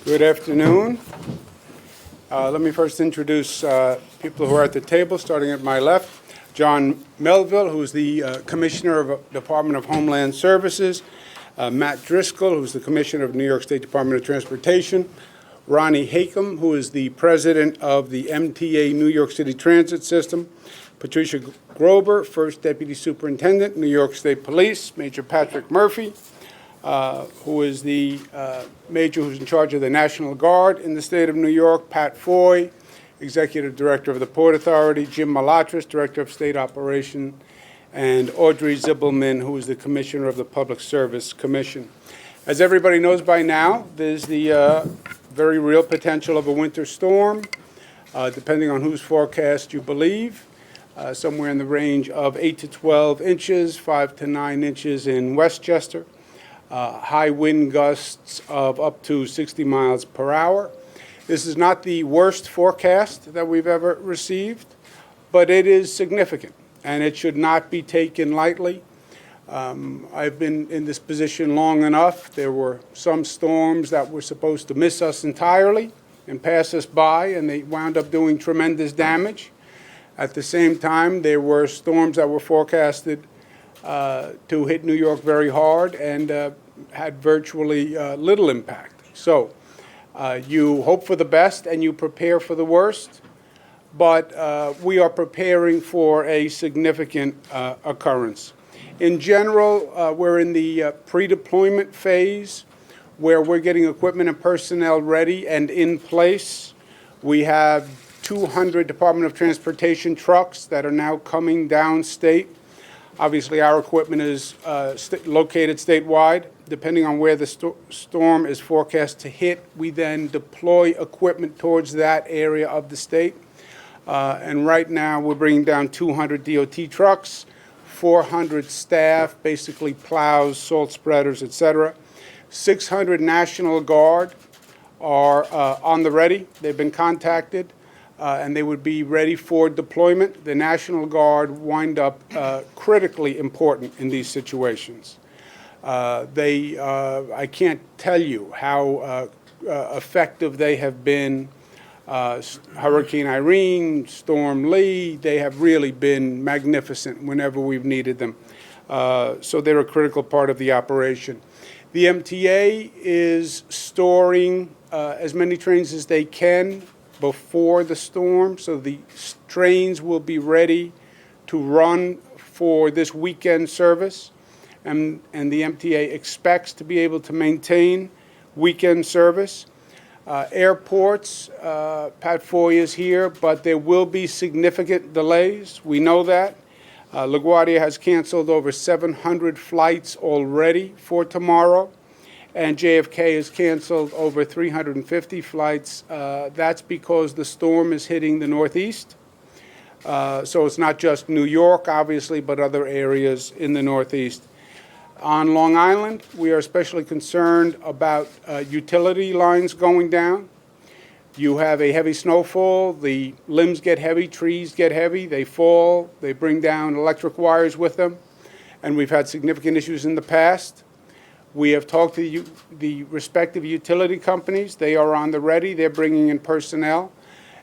Good afternoon. Let me first introduce people who are at the table, starting at my left. John Melville, who's the Commissioner of the Department of Homeland Services. Matt Driscoll, who's the Commissioner of New York State Department of Transportation. Ronnie Hakem, who is the President of the MTA New York City Transit System. Patricia Grober, First Deputy Superintendent, New York State Police. Major Patrick Murphy, who is the major who's in charge of the National Guard in the state of New York. Pat Foy, Executive Director of the Port Authority. Jim Malatras, Director of State Operation. And Audrey Zibelman, who is the Commissioner of the Public Service Commission. As everybody knows by now, there's the very real potential of a winter storm, depending on whose forecast you believe. Somewhere in the range of 8 to 12 inches, 5 to 9 inches in Westchester. High wind gusts of up to 60 miles per hour. This is not the worst forecast that we've ever received, but it is significant, and it should not be taken lightly. I've been in this position long enough. There were some storms that were supposed to miss us entirely and pass us by, and they wound up doing tremendous damage. At the same time, there were storms that were forecasted to hit New York very hard and had virtually little impact. So you hope for the best and you prepare for the worst, but we are preparing for a significant occurrence. In general, we're in the pre-deployment phase where we're getting equipment and personnel ready and in place. We have 200 Department of Transportation trucks that are now coming downstate. Obviously, our equipment is located statewide. Depending on where the storm is forecast to hit, we then deploy equipment towards that area of the state. And right now, we're bringing down 200 DOT trucks, 400 staff, basically plows, salt spreaders, etc. 600 National Guard are on the ready. They've been contacted. And they would be ready for deployment. The National Guard wind up critically important in these situations. I can't tell you how effective they have been. Hurricane Irene, Storm Lee, they have really been magnificent whenever we've needed them. So they're a critical part of the operation. The MTA is storing as many trains as they can before the storm, so the trains will be ready to run for this weekend service, and the MTA expects to be able to maintain weekend service. Airports, Pat Foy is here, but there will be significant delays. We know that. LaGuardia has canceled over 700 flights already for tomorrow. And JFK has canceled over 350 flights. That's because the storm is hitting the Northeast. So it's not just New York, obviously, but other areas in the Northeast. On Long Island, we are especially concerned about utility lines going down. You have a heavy snowfall. The limbs get heavy, trees get heavy. They fall. They bring down electric wires with them. And we've had significant issues in the past. We have talked to the respective utility companies. They are on the ready. They're bringing in personnel.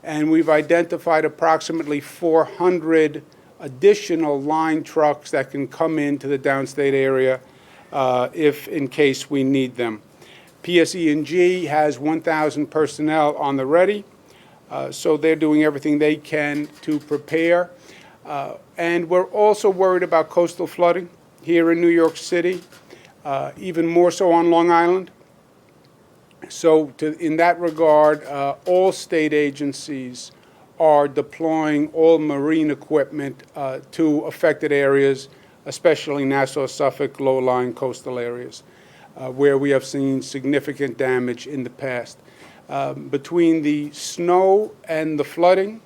And we've identified approximately 400 additional line trucks that can come into the downstate area if in case we need them. PSE&G has 1,000 personnel on the ready. So they're doing everything they can to prepare. And we're also worried about coastal flooding here in New York City. Even more so on Long Island. So in that regard, all state agencies are deploying all marine equipment to affected areas, especially Nassau, Suffolk, low-lying coastal areas, where we have seen significant damage in the past. Between the snow and the flooding,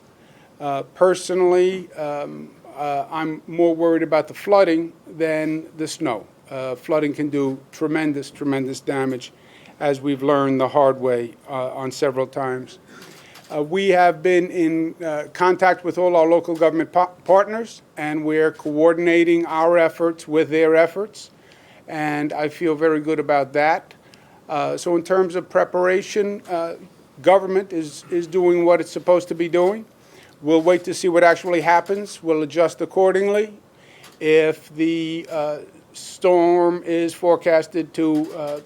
personally, I'm more worried about the flooding than the snow. Flooding can do tremendous damage, as we've learned the hard way on several times. We have been in contact with all our local government partners, and we're coordinating our efforts with their efforts, and I feel very good about that. So in terms of preparation, government is doing what it's supposed to be doing. We'll wait to see what actually happens. We'll adjust accordingly. If the storm is forecasted to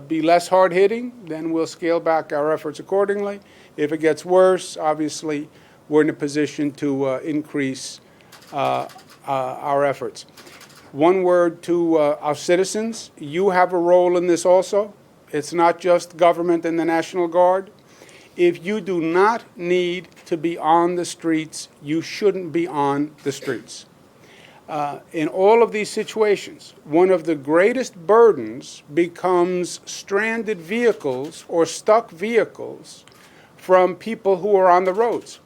be less hard-hitting, then we'll scale back our efforts accordingly. If it gets worse, obviously, we're in a position to increase our efforts. One word to our citizens. You have a role in this also. It's not just government and the National Guard. If you do not need to be on the streets, you shouldn't be on the streets. In all of these situations, one of the greatest burdens becomes stranded vehicles or stuck vehicles from people who are on the roads.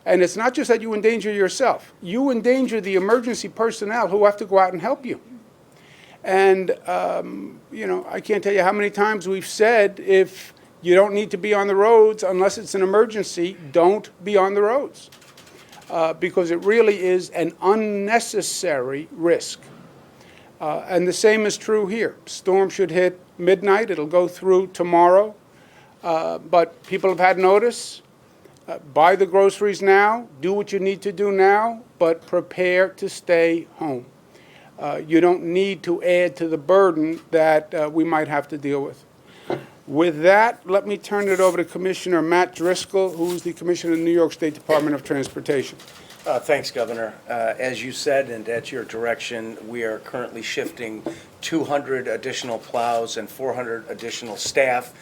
And it's not just that you endanger yourself. You endanger the emergency personnel who have to go out and help you. And, I can't tell you how many times we've said, if you don't need to be on the roads unless it's an emergency, don't be on the roads. Because it really is an unnecessary risk. And the same is true here. Storm should hit midnight. It'll go through tomorrow. But people have had notice. Buy the groceries now. Do what you need to do now. But prepare to stay home. You don't need to add to the burden that we might have to deal with. With that, let me turn it over to Commissioner Matt Driscoll, who's the Commissioner of the New York State Department of Transportation. Thanks, Governor. As you said, and at your direction, we are currently shifting 200 additional plows and 400 additional staff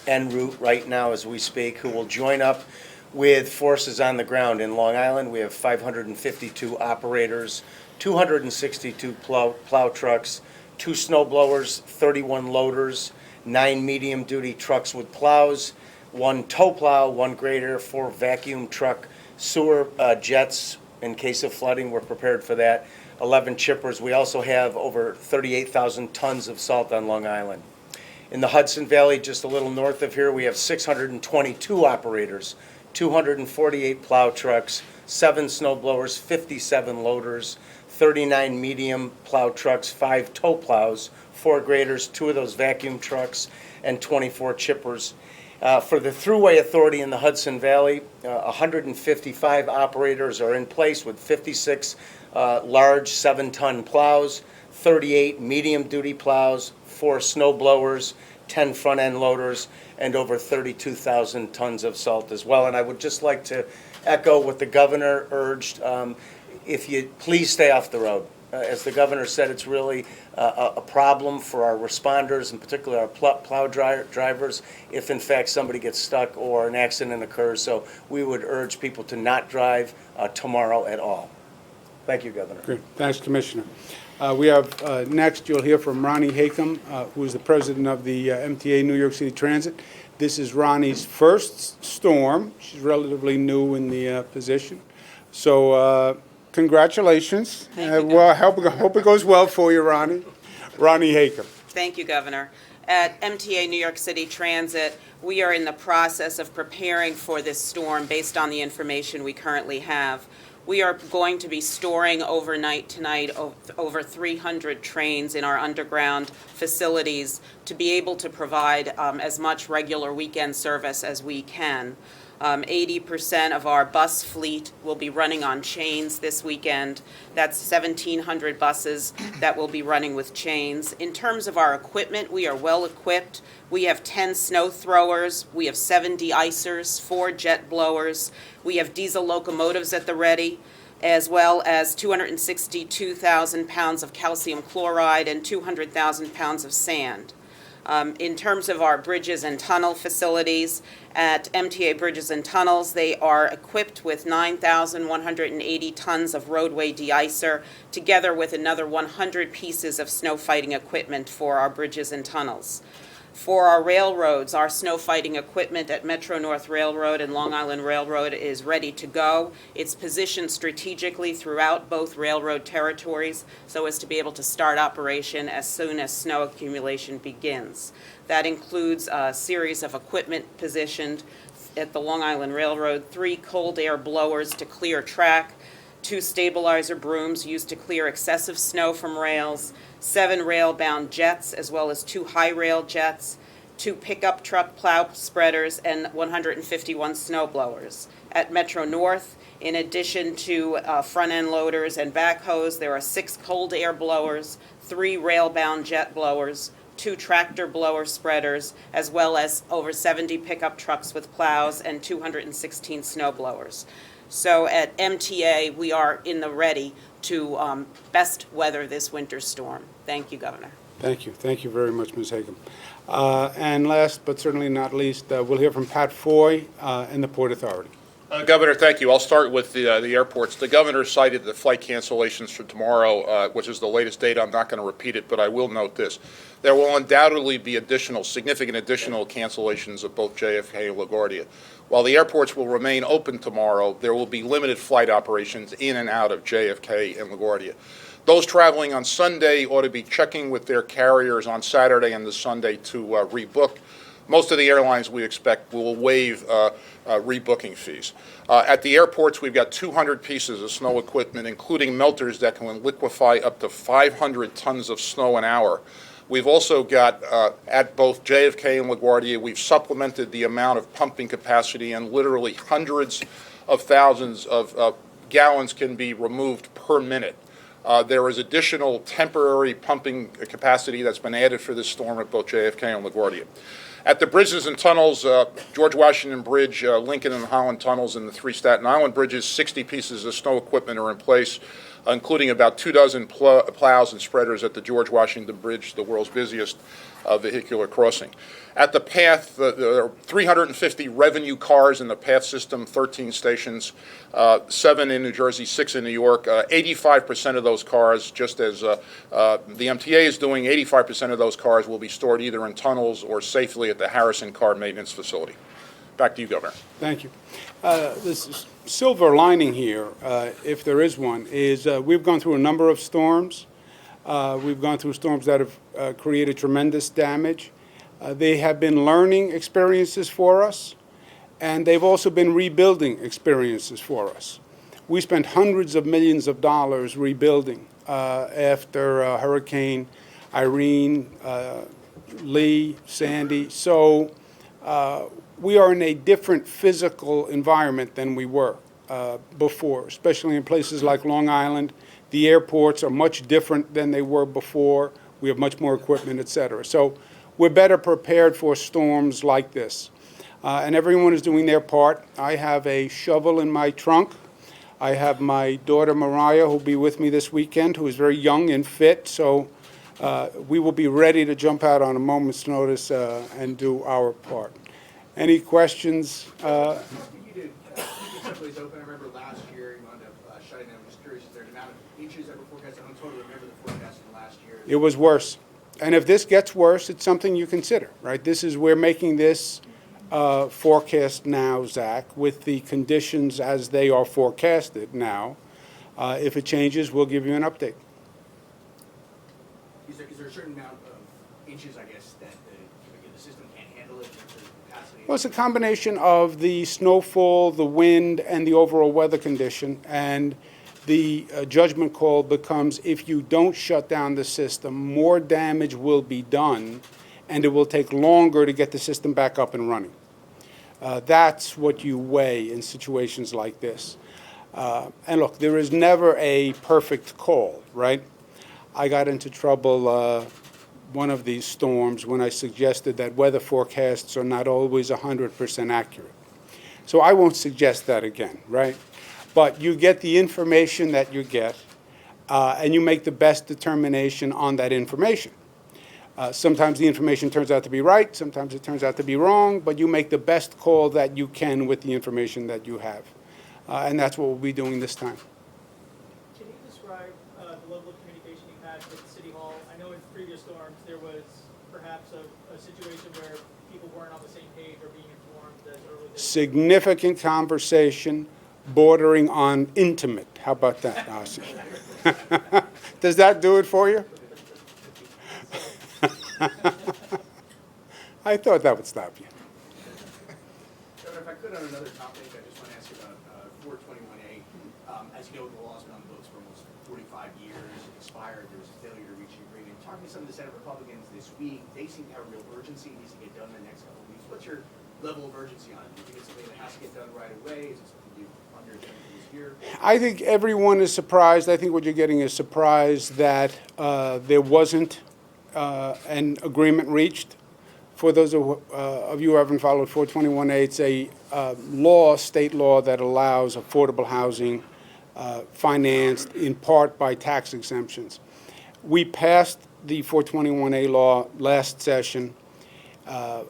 en route right now as we speak, who will join up with forces on the ground. In Long Island, we have 552 operators, 262 plow trucks, 2 snow blowers, 31 loaders, 9 medium-duty trucks with plows, 1 tow plow, 1 grader, 4 vacuum truck sewer jets in case of flooding. We're prepared for that. 11 chippers. We also have over 38,000 tons of salt on Long Island. In the Hudson Valley, just a little north of here, we have 622 operators, 248 plow trucks, 7 snow blowers, 57 loaders, 39 medium plow trucks, 5 tow plows, 4 graders, 2 of those vacuum trucks, and 24 chippers. For the Thruway Authority in the Hudson Valley, 155 operators are in place with 56 large 7-ton plows, 38 medium-duty plows, 4 snow blowers, 10 front-end loaders, and over 32,000 tons of salt as well. And I would just like to echo what the governor urged. If you please stay off the road. As the governor said, it's really a problem for our responders, in particular our plow drivers, if in fact somebody gets stuck or an accident occurs. So we would urge people to not drive tomorrow at all. Thank you, Governor. Great. Thanks, Commissioner. We have next, you'll hear from Ronnie Haycom, who is the president of the MTA New York City Transit. This is Ronnie's first storm. She's relatively new in the position. So congratulations. Well, I hope it goes well for you, Ronnie. Ronnie Haycom. Thank you, Governor. At MTA New York City Transit, we are in the process of preparing for this storm based on the information we currently have. We are going to be storing overnight tonight over 300 trains in our underground facilities to be able to provide as much regular weekend service as we can. 80% of our bus fleet will be running on chains this weekend. That's 1,700 buses that will be running with chains. In terms of our equipment, we are well equipped. We have 10 snow throwers. We have 7 de-icers, 4 jet blowers. We have diesel locomotives at the ready, as well as 262,000 pounds of calcium chloride and 200,000 pounds of sand. In terms of our bridges and tunnel facilities, at MTA Bridges and Tunnels, they are equipped with 9,180 tons of roadway de-icer, together with another 100 pieces of snow fighting equipment for our bridges and tunnels. For our railroads, our snow fighting equipment at Metro North Railroad and Long Island Railroad is ready to go. It's positioned strategically throughout both railroad territories so as to be able to start operation as soon as snow accumulation begins. That includes a series of equipment positioned at the Long Island Railroad, 3 cold air blowers to clear track, 2 stabilizer brooms used to clear excessive snow from rails, 7 rail-bound jets, as well as 2 high rail jets, 2 pickup truck plow spreaders, and 151 snow blowers. At Metro North, in addition to front-end loaders and backhoes, there are 6 cold air blowers, 3 rail-bound jet blowers, 2 tractor blower spreaders, as well as over 70 pickup trucks with plows and 216 snow blowers. So at MTA, we are in the ready to best weather this winter storm. Thank you, Governor. Thank you. Thank you very much, Ms. Hagan. And last but certainly not least, we'll hear from Pat Foy and the Port Authority. Governor, thank you. I'll start with the airports. The governor cited the flight cancellations for tomorrow, which is the latest date. I'm not going to repeat it, but I will note this. There will undoubtedly be significant additional cancellations of both JFK and LaGuardia. While the airports will remain open tomorrow, there will be limited flight operations in and out of JFK and LaGuardia. Those traveling on Sunday ought to be checking with their carriers on Saturday and the Sunday to rebook. Most of the airlines, we expect, will waive rebooking fees. At the airports, we've got 200 pieces of snow equipment, including melters that can liquefy up to 500 tons of snow an hour. We've also got, at both JFK and LaGuardia, we've supplemented the amount of pumping capacity, and literally hundreds of thousands of gallons can be removed per minute. There is additional temporary pumping capacity that's been added for this storm at both JFK and LaGuardia. At the bridges and tunnels, George Washington Bridge, Lincoln and Holland tunnels, and the 3 Staten Island bridges, 60 pieces of snow equipment are in place, including about 24 plows and spreaders at the George Washington Bridge, the world's busiest vehicular crossing. At the path, there are 350 revenue cars in the path system, 13 stations, 7 in New Jersey, 6 in New York. 85% of those cars, just as the MTA is doing, 85% of those cars will be stored either in tunnels or safely at the Harrison Car Maintenance Facility. Back to you, Governor. Thank you. This silver lining here, if there is one, is we've gone through a number of storms. We've gone through storms that have created tremendous damage. They have been learning experiences for us, and they've also been rebuilding experiences for us. We spent hundreds of millions of dollars rebuilding after Hurricane Irene, Lee, Sandy. So we are in a different physical environment than we were before, especially in places like Long Island. The airports are much different than they were before. We have much more equipment, et cetera. So we're better prepared for storms like this. And everyone is doing their part. I have a shovel in my trunk. I have my daughter Mariah, who will be with me this weekend, who is very young and fit. So we will be ready to jump out on a moment's notice and do our part. Any questions? You did keep subways open. I remember last year you wound up shutting them. I'm just curious, is there an amount of inches that were forecasted? I don't totally remember the forecast from last year. It was worse. And if this gets worse, it's something you consider, right? We're making this forecast now, Zach, with the conditions as they are forecasted now. If it changes, we'll give you an update. Is there a certain amount of inches, I guess, that the system can't handle it in terms of capacity? Well, it's a combination of the snowfall, the wind, and the overall weather condition. And the judgment call becomes, if you don't shut down the system, more damage will be done, and it will take longer to get the system back up and running. That's what you weigh in situations like this. And look, there is never a perfect call, right? I got into trouble one of these storms when I suggested that weather forecasts are not always 100% accurate. So I won't suggest that again, right? But you get the information that you get, and you make the best determination on that information. Sometimes the information turns out to be right, sometimes it turns out to be wrong, but you make the best call that you can with the information that you have. And that's what we'll be doing this time. Can you describe the level of communication you had with City Hall? I know in previous storms there was perhaps a situation where people weren't on the same page or being informed as early as... Significant conversation bordering on intimate. How about that, Ozzy? Does that do it for you? I thought that would stop you. Governor, if I could on another topic, I just want to ask you about 421A. As you know, the law's been on the books for almost 45 years, it expired, there was a failure to reach an agreement. Talking to some of the Senate Republicans this week, they seem to have a real urgency, it needs to get done in the next couple of weeks. What's your level of urgency on it? Do you think it's something that has to get done right away? Is it something you on your agenda for this year? I think everyone is surprised. I think what you're getting is surprise that there wasn't an agreement reached. For those of you who haven't followed 421A, it's a law, state law, that allows affordable housing financed in part by tax exemptions. We passed the 421A law last session.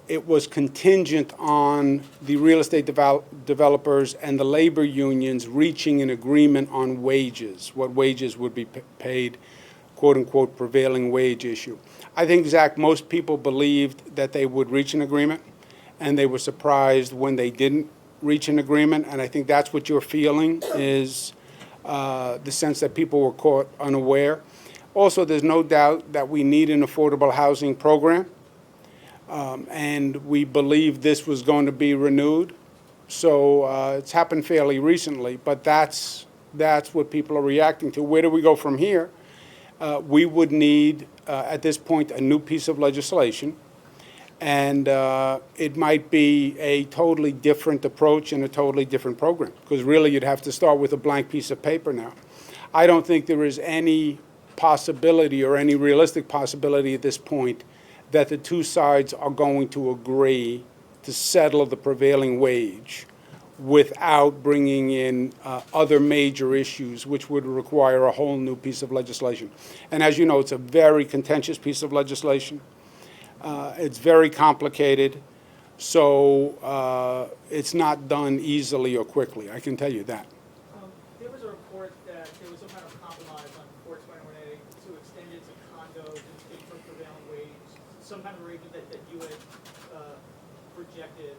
It was contingent on the real estate developers and the labor unions reaching an agreement on wages, what wages would be paid, quote-unquote, prevailing wage issue. I think, Zach, most people believed that they would reach an agreement, and they were surprised when they didn't reach an agreement, and I think that's what you're feeling, is the sense that people were caught unaware. Also, there's no doubt that we need an affordable housing program, and we believe this was going to be renewed. So it's happened fairly recently, but that's what people are reacting to. Where do we go from here? We would need, at this point, a new piece of legislation, and it might be a totally different approach and a totally different program, because really you'd have to start with a blank piece of paper now. I don't think there is any possibility or any realistic possibility at this point that the two sides are going to agree to settle the prevailing wage without bringing in other major issues, which would require a whole new piece of legislation. And as you know, it's a very contentious piece of legislation. It's very complicated, so it's not done easily or quickly, I can tell you that. There was a report that there was some kind of compromise on 421A to extend it to condos in exchange for prevailing wage, some kind of arrangement that you had projected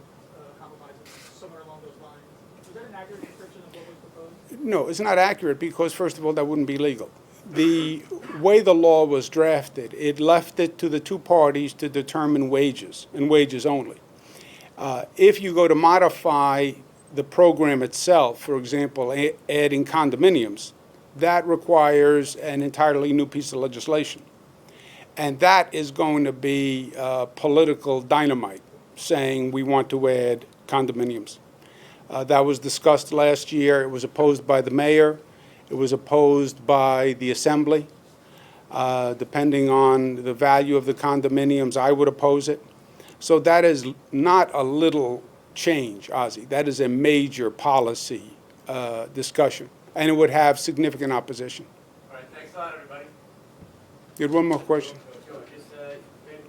compromises somewhere along those lines. Was that an accurate description of what was proposed? No, it's not accurate because, first of all, that wouldn't be legal. The way the law was drafted, it left it to the two parties to determine wages, and wages only. If you go to modify the program itself, for example, adding condominiums, that requires an entirely new piece of legislation. And that is going to be political dynamite, saying we want to add condominiums. That was discussed last year. It was opposed by the mayor. It was opposed by the assembly. Depending on the value of the condominiums, I would oppose it. So that is not a little change, Ozzy. That is a major policy discussion, and it would have significant opposition. All right, thanks a lot, everybody. You had one more question?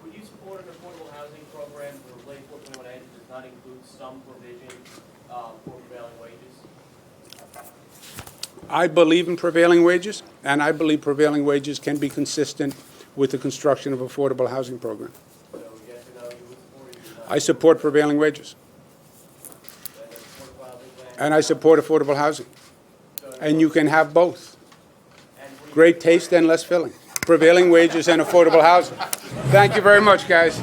Would you support an affordable housing program for late 421A that does not include some provision for prevailing wages? I believe in prevailing wages, and I believe prevailing wages can be consistent with the construction of affordable housing program. So yes or no, you would support it, you would not? I support prevailing wages, And affordable housing plan? and I support affordable housing. So- And you can have both. and would you- Great taste and less filling. Prevailing wages and affordable housing. Thank you very much, guys.